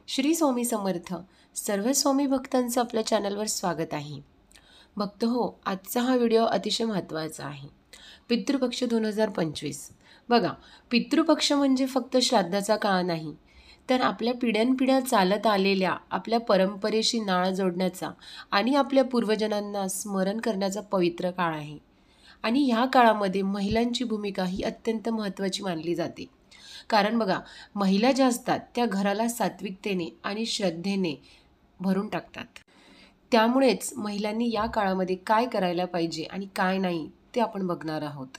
श्री स्वामी समर्थ. सर्व स्वामी भक्तांचं आपल्या चॅनलवर स्वागत आहे. भक्त हो, आजचा हा व्हिडिओ अतिशय महत्त्वाचा आहे. पितृपक्ष 2025. बघा, पितृपक्ष म्हणजे फक्त श्राद्धाचा काळ नाही, तर आपल्या पिढ्यानपिढ्या चालत आलेल्या आपल्या परंपरेशी नाळ जोडण्याचा आणि आपल्या पूर्वजनांना स्मरण करण्याचा पवित्र काळ आहे. आणि ह्या काळामध्ये महिलांची भूमिका ही अत्यंत महत्त्वाची मानली जाते. कारण बघा, महिला ज्या असतात त्या घराला सात्विकतेने आणि श्रद्धेने भरून टाकतात. त्यामुळेच महिलांनी या काळामध्ये काय करायला पाहिजे आणि काय नाही ते आपण बघणार आहोत.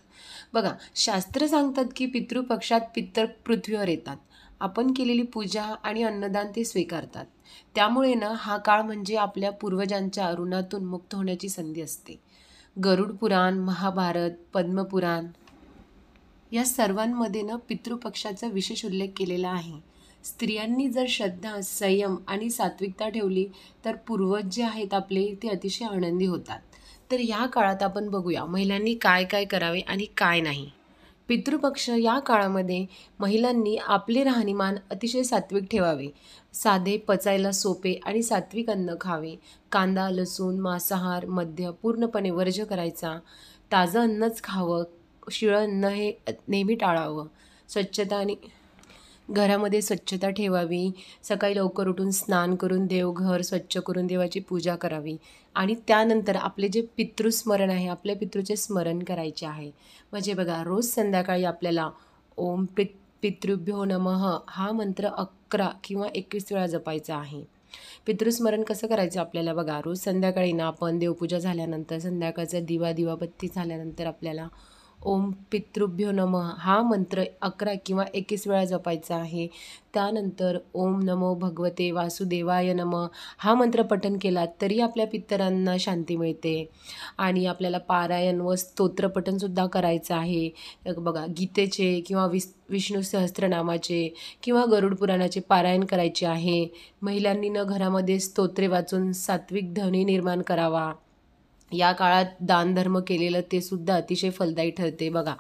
बघा, शास्त्र सांगतात की पितृपक्षात पितर पृथ्वीवर येतात. आपण केलेली पूजा आणि अन्नदान ते स्वीकारतात. त्यामुळे ना हा काळ म्हणजे आपल्या पूर्वजांच्या ऋणातून मुक्त होण्याची संधी असते. गरुड पुराण, महाभारत, पद्मपुराण या सर्वांमध्ये ना पितृपक्षाचा विशेष उल्लेख केलेला आहे. स्त्रियांनी जर श्रद्धा, संयम आणि सात्विकता ठेवली तर पूर्वज जे आहेत आपले ते अतिशय आनंदी होतात. तर ह्या काळात आपण बघूया महिलांनी काय काय करावे आणि काय नाही. पितृपक्ष या काळामध्ये महिलांनी आपले राहणीमान अतिशय सात्विक ठेवावे. साधे, पचायला सोपे आणि सात्विक अन्न खावे. कांदा, लसूण, मांसाहार, मद्य पूर्णपणे वर्ज्य करायचा. ताजं अन्नच खावं. शिळं अन्न हे नेहमी टाळावं. स्वच्छता आणि घरामध्ये स्वच्छता ठेवावी. सकाळी लवकर उठून स्नान करून देवघर स्वच्छ करून देवाची पूजा करावी. आणि त्यानंतर आपले जे पितृस्मरण आहे, आपल्या पितृचे स्मरण करायचे आहे. म्हणजे बघा, रोज संध्याकाळी आपल्याला ओम पितृभ्यो नमः हा मंत्र 11 किंवा 21 वेळा जपायचा आहे. पितृस्मरण कसं करायचं आपल्याला बघा, रोज संध्याकाळी ना आपण देवपूजा झाल्यानंतर, संध्याकाळचा दिवाबत्ती झाल्यानंतर आपल्याला ओम पितृभ्यो नमः हा मंत्र 11 किंवा 21 वेळा जपायचा आहे. त्यानंतर ओम नमो भगवते वासुदेवाय नमः हा मंत्र पठण केला तरी आपल्या पितरांना शांती मिळते. आणि आपल्याला पारायण व स्तोत्रपठणसुद्धा करायचं आहे. बघा, गीतेचे किंवा विष्णू सहस्त्रनामाचे किंवा गरुड पुराणाचे पारायण करायचे आहे. महिलांनी घरामध्ये स्तोत्रे वाचून सात्विक ध्वनी निर्माण करावा. या काळात दानधर्म केलेलं ते सुद्धा अतिशय फलदायी ठरते. बघा,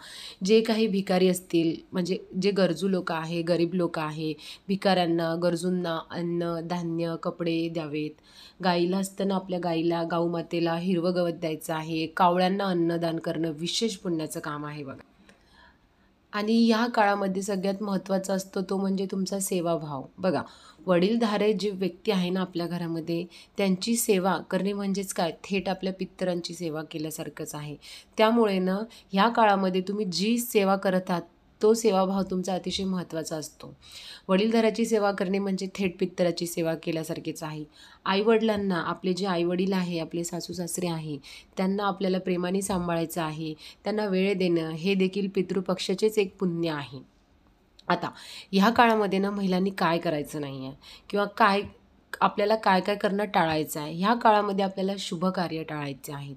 जे काही भिकारी असतील, म्हणजे जे गरजू लोक आहे, गरीब लोक आहे, भिकाऱ्यांना, गरजूंना अन्न, धान्य, कपडे द्यावेत. गाईला असताना आपल्या गाईला, गाऊमातेला हिरवं गवत द्यायचं आहे. कावळ्यांना अन्नदान करणं विशेष पुण्याचं काम आहे बघा. आणि या काळामध्ये सगळ्यात महत्त्वाचा असतो तो म्हणजे तुमचा सेवाभाव. बघा, वडीलधारे जे व्यक्ती आहे ना आपल्या घरामध्ये, त्यांची सेवा करणे म्हणजेच काय, थेट आपल्या पितरांची सेवा केल्यासारखंच आहे. त्यामुळे ना ह्या काळामध्ये तुम्ही जी सेवा करत आहात तो सेवाभाव तुमचा अतिशय महत्त्वाचा असतो. वडीलधाऱ्याची सेवा करणे म्हणजे थेट पितराची सेवा केल्यासारखेच आहे. आईवडिलांना, आपले जे आईवडील आहे, आपले सासू सासरे आहे, त्यांना आपल्याला प्रेमाने सांभाळायचं आहे. त्यांना वेळ देणं हे देखील पितृपक्षाचेच एक पुण्य आहे. आता ह्या काळामध्ये ना महिलांनी काय करायचं नाही आहे किंवा आपल्याला काय काय करणं टाळायचं आहे. ह्या काळामध्ये आपल्याला शुभकार्य टाळायचे आहेत.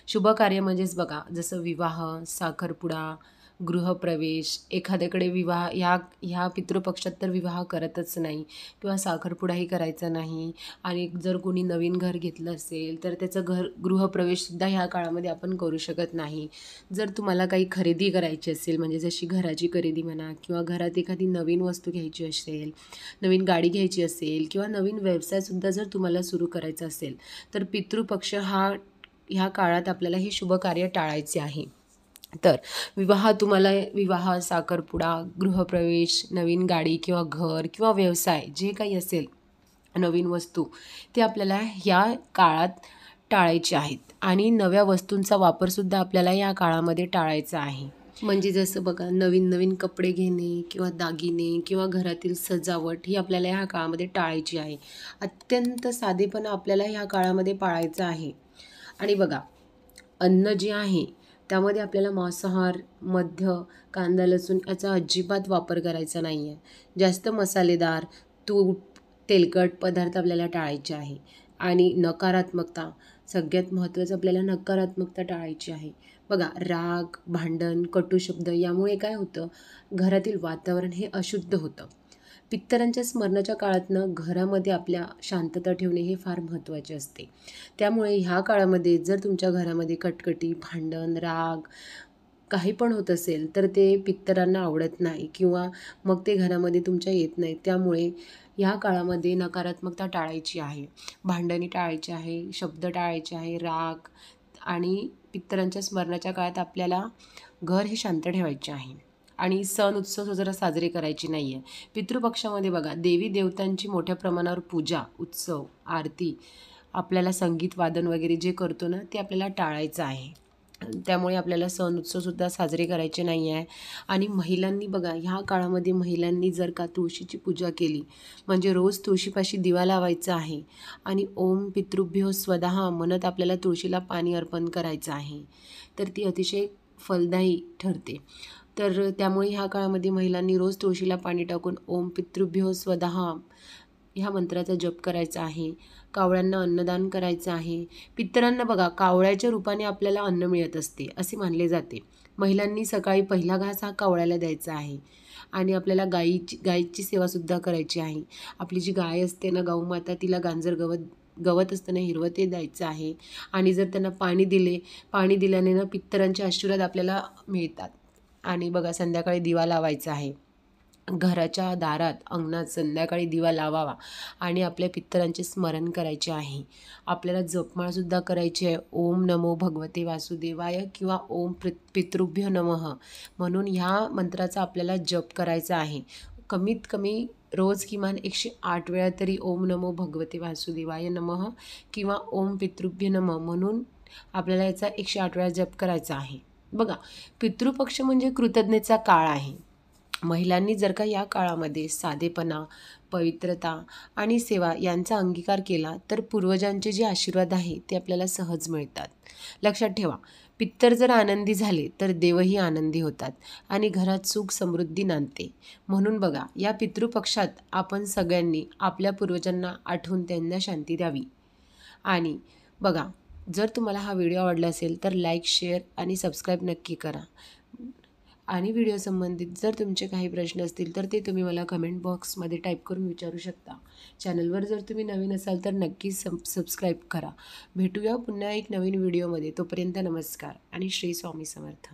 शुभकार्य म्हणजेच बघा, जसं विवाह, साखरपुडा, गृहप्रवेश, एखाद्याकडे विवाह, ह्या पितृपक्षात तर विवाह करतच नाही किंवा साखरपुडाही करायचा नाही. आणि जर कोणी नवीन घर घेतलं असेल तर त्याचं गृहप्रवेशसुद्धा ह्या काळामध्ये आपण करू शकत नाही. जर तुम्हाला काही खरेदी करायची असेल, म्हणजे जशी घराची खरेदी म्हणा किंवा घरात एखादी नवीन वस्तू घ्यायची असेल, नवीन गाडी घ्यायची असेल किंवा नवीन व्यवसायसुद्धा जर तुम्हाला सुरू करायचा असेल तर पितृपक्ष ह्या काळात आपल्याला हे शुभकार्य टाळायचे आहे. तर विवाह, साखरपुडा, गृहप्रवेश, नवीन गाडी किंवा घर किंवा व्यवसाय जे काही असेल, नवीन वस्तू, ते आपल्याला ह्या काळात टाळायचे आहेत. आणि नव्या वस्तूंचा वापरसुद्धा आपल्याला या काळामध्ये टाळायचा आहे. म्हणजे जसं बघा, नवीन कपडे घेणे किंवा दागिने किंवा घरातील सजावट ही आपल्याला ह्या काळामध्ये टाळायची आहे. अत्यंत साधेपणा आपल्याला ह्या काळामध्ये पाळायचं आहे. आणि बघा, अन्न जे आहे त्यामध्ये आपल्याला मांसाहार, मद्य, कांदा, लसूण याचा अजिबात वापर करायचा नाही आहे. जास्त मसालेदार, तूप, तेलकट पदार्थ आपल्याला टाळायचे आहे. आणि नकारात्मकता, सगळ्यात महत्त्वाचं आपल्याला नकारात्मकता टाळायची आहे. बघा, राग, भांडण, कटू शब्द यामुळे काय होतं, घरातील वातावरण हे अशुद्ध होतं. पितरांच्या स्मरणाच्या काळातनं घरामध्ये आपल्या शांतता ठेवणे हे फार महत्त्वाचे असते. त्यामुळे ह्या काळामध्ये जर तुमच्या घरामध्ये कटकटी, भांडण, राग काही पण होत असेल तर ते पितरांना आवडत नाही किंवा मग ते घरामध्ये तुमच्या येत नाही. त्यामुळे ह्या काळामध्ये नकारात्मकता टाळायची आहे, भांडणी टाळायची आहे, शब्द टाळायचे आहे, राग आणि पितरांच्या स्मरणाच्या काळात आपल्याला घर हे शांत ठेवायचे आहे आणि सण उत्सव जरा साजरे करायचे नाही आहे. पितृपक्षामध्ये बघा देवी देवतांची मोठ्या प्रमाणावर पूजा, उत्सव, आरती, आपल्याला संगीत वादन वगैरे जे करतो ना ते आपल्याला टाळायचं आहे. त्यामुळे आपल्याला सण उत्सवसुद्धा साजरे करायचे नाही आहे. आणि महिलांनी बघा ह्या काळामध्ये महिलांनी जर का तुळशीची पूजा केली म्हणजे रोज तुळशीपाशी दिवा लावायचा आहे आणि ओम पितृभ्यो स्वतः म्हणत आपल्याला तुळशीला पाणी अर्पण करायचं आहे, तर ती अतिशय फलदायी ठरते. तर त्यामुळे ह्या काळामध्ये महिलांनी रोज तुळशीला पाणी टाकून ओम पितृभ्यो स्वतः ह्या मंत्राचा जप करायचा आहे. कावळ्यांना अन्नदान करायचं आहे. पितरांना बघा कावळ्याच्या रूपाने आपल्याला अन्न मिळत असते असे मानले जाते. महिलांनी सकाळी पहिला घास हा कावळ्याला द्यायचा आहे आणि आपल्याला गायीची सेवासुद्धा करायची आहे. आपली जी गाय असते ना गौमाता, तिला गांजर गवत असतं ना हिरवं ते द्यायचं आहे. आणि जर त्यांना पाणी दिल्याने ना पितरांचे आशीर्वाद आपल्याला मिळतात. आणि बघा संध्याकाळी दिवा लावायचा आहे. घराच्या दारात अंगणात संध्याकाळी दिवा लावावा आणि आपल्या पितरांचे स्मरण करायचे आहे. आपल्याला जपमाळसुद्धा करायची आहे. ओम नमो भगवते वासुदेवाय किंवा ओम पितृभ्यो नमः म्हणून ह्या मंत्राचा आपल्याला जप करायचा आहे. कमीत कमी रोज किमान 108 वेळा तरी ओम नमो भगवते वासुदेवाय नमः किंवा ओम पितृभ्यो नमः म्हणून आपल्याला याचा 108 वेळा जप करायचा आहे. बघा पितृपक्ष म्हणजे कृतज्ञतेचा काळ आहे. महिलांनी जर का या काळामध्ये साधेपणा, पवित्रता आणि सेवा यांचा अंगीकार केला तर पूर्वजांचे जे आशीर्वाद आहे ते आपल्याला सहज मिळतात. लक्षात ठेवा, पितर जर आनंदी झाले तर देवही आनंदी होतात आणि घरात सुख समृद्धी नांदते. म्हणून बघा या पितृपक्षात आपण सगळ्यांनी आपल्या पूर्वजांना आठवून त्यांना शांती द्यावी. आणि बघा जर तुम्हाला हा व्हिडिओ आवडला असेल तर लाईक, शेअर आणि सबस्क्राईब नक्की करा. आणि व्हिडिओ संबंधित जर तुमचे काही प्रश्न असतील तर ते तुम्ही मला कमेंट बॉक्समध्ये टाईप करून विचारू शकता. चॅनलवर जर तुम्ही नवीन असाल तर नक्कीच सबस्क्राईब करा. भेटूया पुन्हा एक नवीन व्हिडिओमध्ये. तोपर्यंत नमस्कार आणि श्री स्वामी समर्थ.